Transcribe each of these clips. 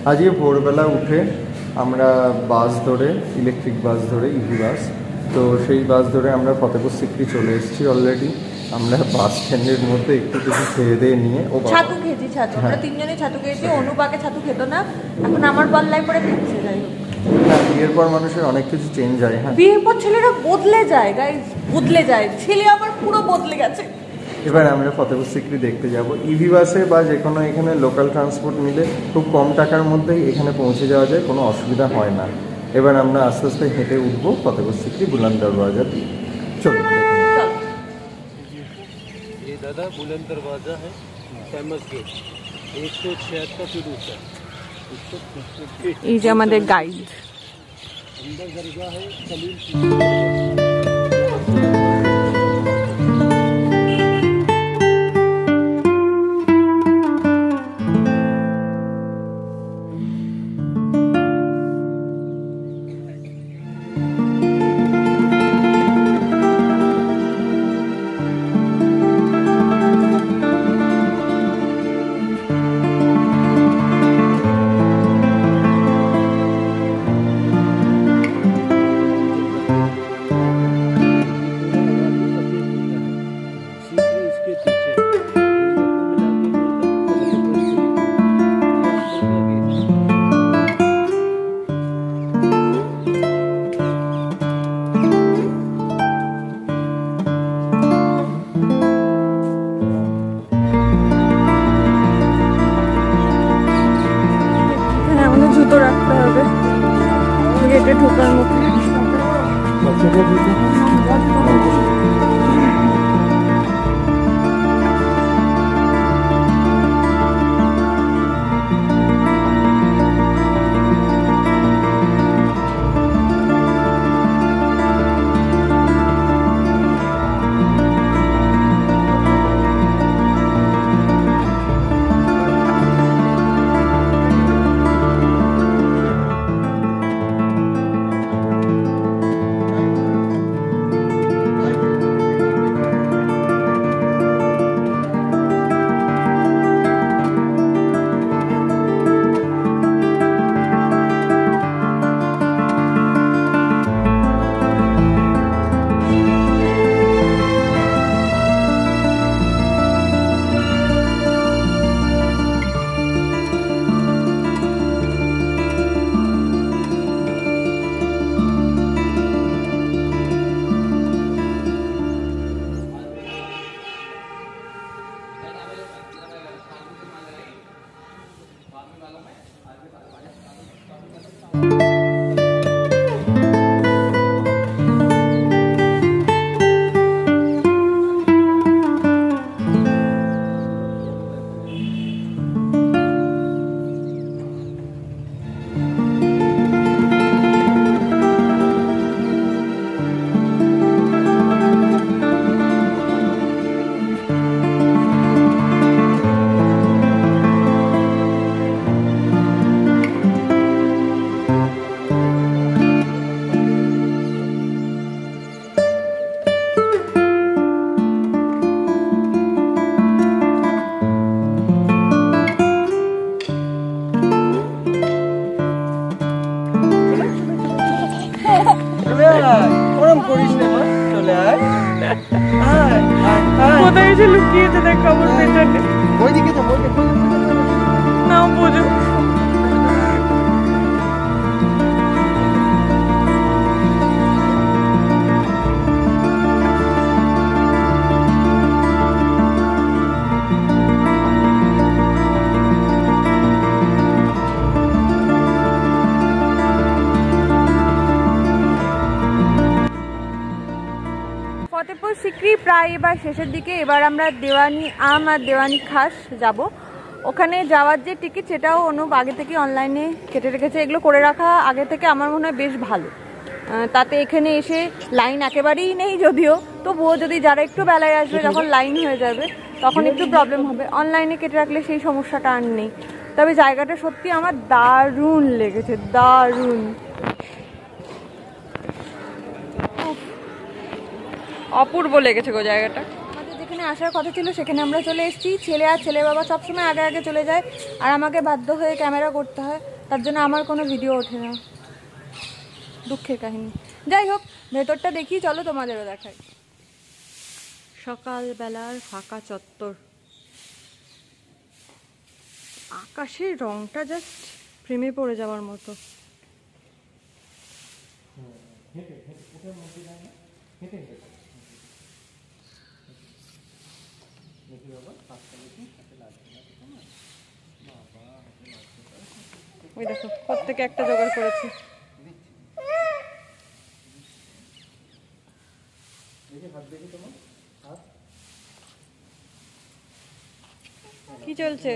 আজকে ভোরবেলা উঠে আমরা বাস ধরে, ইলেকট্রিক বাস ধরে, ইভি বাস, তো সেই বাস ধরে আমরা ফতেপুর সিক্রি চলে এসেছি অলরেডি। আমরা বাস স্ট্যান্ডের মধ্যে একটু কিছু খেয়ে দিয়ে নিয়ে ছাতু খেয়েছি। আমরা তিনজনে ছাতু খেয়েছি। অনুপাকে ছাতু খেতো না, এখন আমার পাল্লায় পরে খাচ্ছে। যাই হোক, হ্যাঁ, বিয়ের পর মানুষের অনেক কিছু চেঞ্জ হয়। হ্যাঁ, বিয়ের পর ছেলেরা বদলে যায়, গাইস, বদলে যায়। ছেলে আবার পুরো বদলে গেছে। এবার আমরা ফতেপুর সিক্রি দেখতে যাব। ইভি বাসে বা যে কোনো এখানে লোকাল ট্রান্সপোর্ট নিলে খুব কম টাকার মধ্যেই এখানে পৌঁছে যাওয়া যায়, কোনো অসুবিধা হয় না। এবার আমরা আস্তে আস্তে হেঁটে উঠবো ফতেপুর সিক্রি বুলंद दरवाजा দিয়ে। চলো। ये दादा बुलंद दरवाजा है, फेमस गेट, 176 फीट ऊंचा। এই যে আমাদের গাইড। अंदर दरगाह है खलील। জুতো রাখতে হবে গেটে ঢোকার মুখে। কোথায় এসে লুকিয়েছে দেখ খবর পেছনে। ওইদিকে তো নাও বোঝো। ফতেপুর সিক্রি প্রায় এবার শেষের দিকে। এবার আমরা দেওয়ানি আম আর দেওয়ানি খাস যাব। ওখানে যাওয়ার যে টিকিট সেটাও অনুপ আগে থেকে অনলাইনে কেটে রেখেছে। এগুলো করে রাখা আগে থেকে আমার মনে হয় বেশ ভালো। তাতে এখানে এসে লাইন একেবারেই নেই যদিও, তবুও যদি যারা একটু বেলায় আসবে যখন লাইন হয়ে যাবে তখন একটু প্রবলেম হবে। অনলাইনে কেটে রাখলে সেই সমস্যাটা আর নেই। তবে জায়গাটা সত্যি আমার দারুণ লেগেছে, দারুণ। অপূর্ব লেগেছে গো জায়গাটা। আমাদের যেখানে যেখানে আসার কথা ছিল সেখানে আমরা চলে এসেছি। ছেলে আর ছেলের বাবা সবসময় আগে আগে চলে যায়, আর আমাকে বাধ্য হয়ে ক্যামেরা করতে হয়, তার জন্য আমার কোনো ভিডিও ওঠে না। দুঃখের কাহিনী। যাই হোক, ভেতরটা দেখি, চলো তোমাদেরও দেখাই। সকালবেলার ফাঁকা চত্বর, আকাশের রংটা জাস্ট প্রেমে পড়ে যাওয়ার মতো। ওই দেখো প্রত্যেকে একটা জোগাড় করেছে। কি চলছে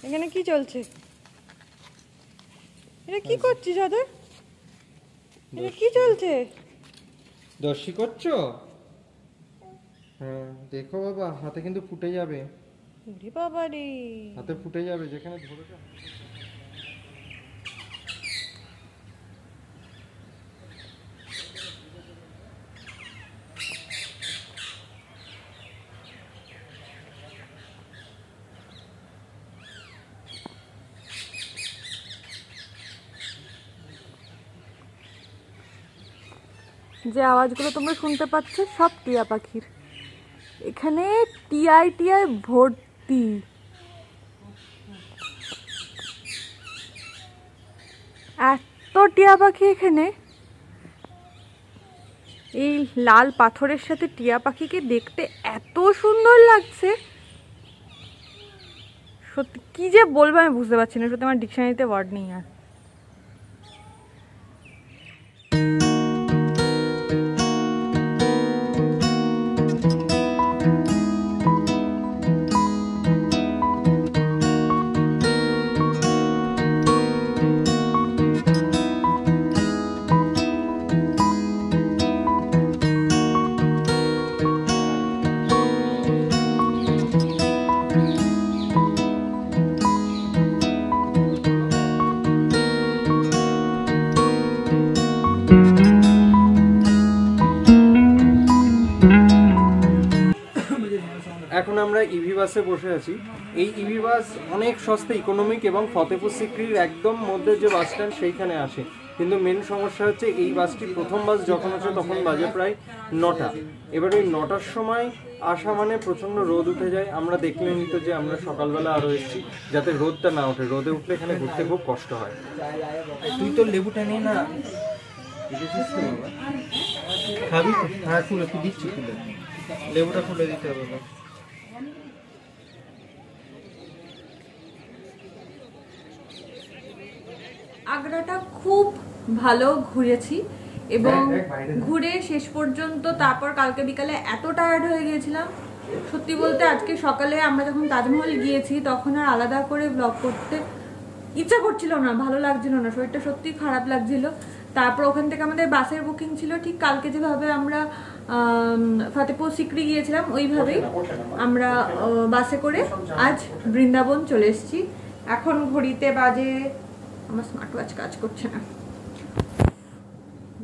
এখানে? কি চলছে? এটা কি করছিস ওদের? এটা কি চলছে? দর্শি করছো? হ্যাঁ দেখো বাবা, হাতে কিন্তু ফুটে যাবে। ওরে বাবা রে, হাতে ফুটে যাবে যেখানে ধরেছো। যে আওয়াজগুলো তোমরা শুনতে পাচ্ছ সব টিয়া পাখির। এখানে টিয়াই টিয়াই ভর্তি। এত টিয়া পাখি এখানে। এই লাল পাথরের সাথে টিয়া পাখিকে দেখতে এত সুন্দর লাগছে, সত্যি কি যে বলবো আমি বুঝতে পারছি না। সত্যি আমার ডিকশনারিতে ওয়ার্ড নেই আর। এখন আমরা ইভি বাসে বসে আছি। এই ইভি বাস অনেক সস্তা, ইকোনমিক এবং ফতেপুর সিক্রির একদম মধ্যে যে বাস স্ট্যান্ড সেইখানে আসে। কিন্তু মেন সমস্যা হচ্ছে এই বাসটি প্রথম বাস যখন আসে তখন বাজে প্রায় 9টা। এবার ওই 9টার সময় আসা মানে প্রচণ্ড রোদ উঠে যায়। আমরা দেখলে নিত যে আমরা সকালবেলা আরও এসেছি যাতে রোদটা না ওঠে। রোদে উঠলে এখানে ঘুরতে খুব কষ্ট হয়। তুই তো লেবুটা নিয়ে না খাবি? হ্যাঁ তুলে তুই দিচ্ছি, তুলে লেবুটা খুলে দিতে হবে। আগ্রাটা খুব ভালো ঘুরেছি এবং ঘুরে শেষ পর্যন্ত তারপর কালকে বিকালে এত টায়ার্ড হয়ে গিয়েছিলাম। সত্যি বলতে আজকে সকালে আমরা যখন তাজমহল গিয়েছি তখন আর আলাদা করে ব্লগ করতে ইচ্ছা করছিল না, ভালো লাগছিল না, শরীরটা সত্যি খারাপ লাগছিল। তারপর ওখান থেকে আমাদের বাসের বুকিং ছিল, ঠিক কালকে যেভাবে আমরা ফতেপুর সিক্রি গিয়েছিলাম ওইভাবেই আমরা বাসে করে আজ বৃন্দাবন চলে এসেছি। এখন ঘড়িতে বাজে, আমার স্মার্ট ওয়াচ কাজ করছে না,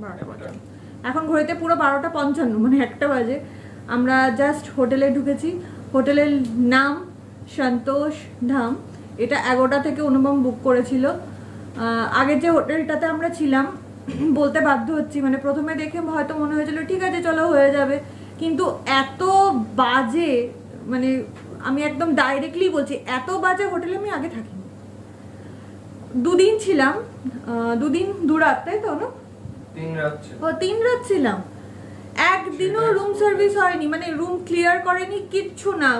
12টা বাজে। এখন ঘড়িতে পুরো 12:55, মানে 1টা বাজে। আমরা জাস্ট হোটেলে ঢুকেছি। হোটেলের নাম সন্তোষ ধাম। এটা 11টা থেকে অনুপম বুক করেছিল। আগের যে হোটেলটাতে আমরা ছিলাম, বলতে বাধ্য হচ্ছি, মানে প্রথমে দেখে হয়তো মনে হয়েছিল ঠিক আছে চলো হয়ে যাবে, কিন্তু এত বাজে, মানে আমি একদম ডাইরেক্টলি বলছি এত বাজে হোটেলে আমি আগে থাকিনি। 2 দিন ছিলাম, 2 দিন 2 রাত, তাই তো না? 3 রাত ছিলাম। একদিনও রুম সার্ভিস হয়নি, মানে রুম ক্লিয়ার করেনি, কিচ্ছু না।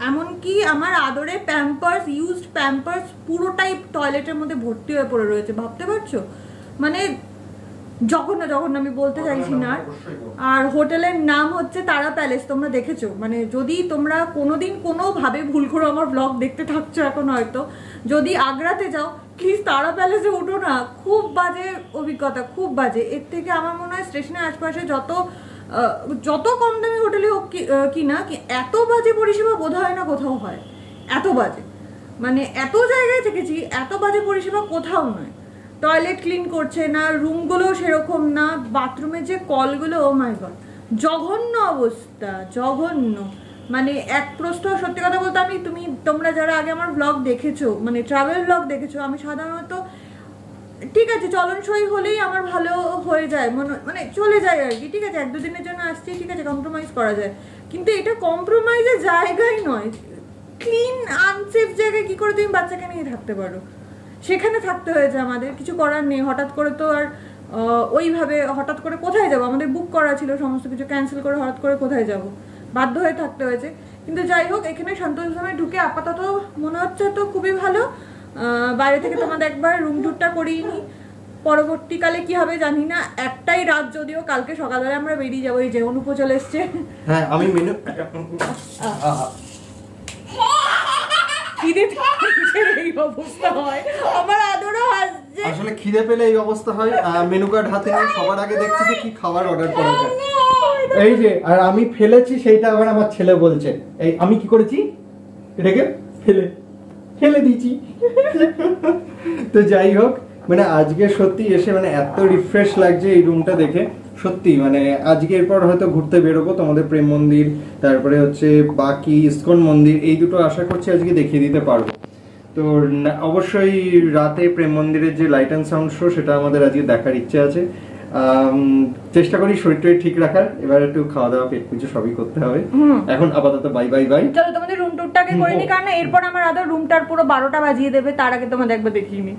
এমনকি আমার আদরে প্যাম্পার্স, ইউজড প্যাম্পার্স পুরোটাই টয়লেটের মধ্যে ভর্তি হয়ে পড়ে রয়েছে। ভাবতে পারছো? মানে জঘন্য জঘন্য, আমি বলতে চাইছি না। আর হোটেলের নাম হচ্ছে তারা প্যালেস, তোমরা দেখেছো? মানে যদি তোমরা কোনোদিন কোনোভাবে ভুল করে আমার ব্লগ দেখতে থাকছো এখন হয়তো, যদি আগ্রাতে যাও প্লিজ তারা প্যালেসে উঠো না। খুব বাজে অভিজ্ঞতা, খুব বাজে। এর থেকে আমার মনে হয় স্টেশনের আশপাশে যত কম দামি হোটেলে হোক কিনা, এত বাজে পরিষেবা বোধ হয় না কোথাও হয়। এত বাজে, মানে এত জায়গায় থেকেছি, এত বাজে পরিষেবা কোথাও নয়। টয়লেট ক্লিন করছে না, রুমগুলোও সেরকম না, বাথরুমের যে কলগুলো, ও মাই গড, জঘন্য অবস্থা, জঘন্য। মানে এক প্রশ্ন, সত্যি কথা বলতে আমি, তোমরা যারা আগে আমার ব্লগ দেখেছো, মানে ট্রাভেল ব্লগ দেখেছো, আমি সাধারণত ঠিক আছে চলনসই হলেই আমার ভালো হয়ে যায়, মানে চলে যায় আর কি, ঠিক আছে 1-2 দিনের জন্য আসছি, ঠিক আছে কম্প্রোমাইজ করা যায়, কিন্তু এটা কম্প্রোমাইজের জায়গায় নয়। ক্লিন আনসেফ জায়গায় কি করে তুমি বাচ্চাকে নিয়ে থাকতে পারো? সেখানে থাকতে হয়েছে আমাদের, কিছু করার নেই। হঠাৎ করে তো আর ওইভাবে হঠাৎ করে কোথায় যাব, আমাদের বুক করা ছিল, সমস্ত কিছু ক্যান্সেল করে হঠাৎ করে কোথায় যাব, বাধ্য হয়ে থাকতে হয়েছে। কিন্তু যাই হোক, এখানে সন্তোষধামে ঢুকে আপাতত মনে হচ্ছে তো খুবই ভালো। বাইরে থেকে তোমাদের একবার রুম ট্যুরটা করিয়ে নিই, পরবর্তীকালে কি হবে জানি না। একটাই রাত, যদিও কালকে সকালবেলা আমরা বেরিয়ে যাবো। এই যে অনুপো চলে এসছে। হ্যাঁ আমি মেনু এই অবস্থা হয় আমার, আদরও হাসছে। আসলে খিদে পেলে এই অবস্থা হয়। মেনু কার্ড হাতে নিয়ে সবার আগে দেখছি যে কি খাবার অর্ডার করা যায়। এই যে, আর আমি ফেলেছি সেইটা আবার আমার ছেলে বলছে, এই আমি কি করেছি, এটাকে ফেলে দিয়েছি। তো যাই হোক, মানে আজকে সত্যি এসে মানে এত রিফ্রেশ লাগছে এই রুমটা দেখে, সত্যি মানে আজকে এরপর হয়তো ঘুরতে বেরোবো, তোমাদের প্রেম মন্দির, তারপরে হচ্ছে বাকি ইসকন মন্দির, এই দুটো আশা করছি আজকে দেখিয়ে দিতে পারবো। তো অবশ্যই রাতে প্রেম মন্দিরের যে লাইট অ্যান্ড সাউন্ড শো, সেটা আমাদের আজকে দেখার ইচ্ছে আছে। চেষ্টা করি শরীরটা ঠিক রাখার, এবার একটু খাওয়া দাওয়া পেট পুজো সবই করতে হবে। এখন আপাতত বাই বাই বাই। চলো তোমাদের রুম টুরটাকে করে নি, কারণ এরপর আমার আদর রুমটার পুরো 12টা বাজিয়ে দেবে, তার আগে তোমাদের একবার দেখিয়ে নি।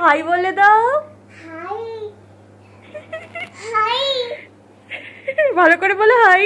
হাই বলে দাও, ভালো করে বলো হাই।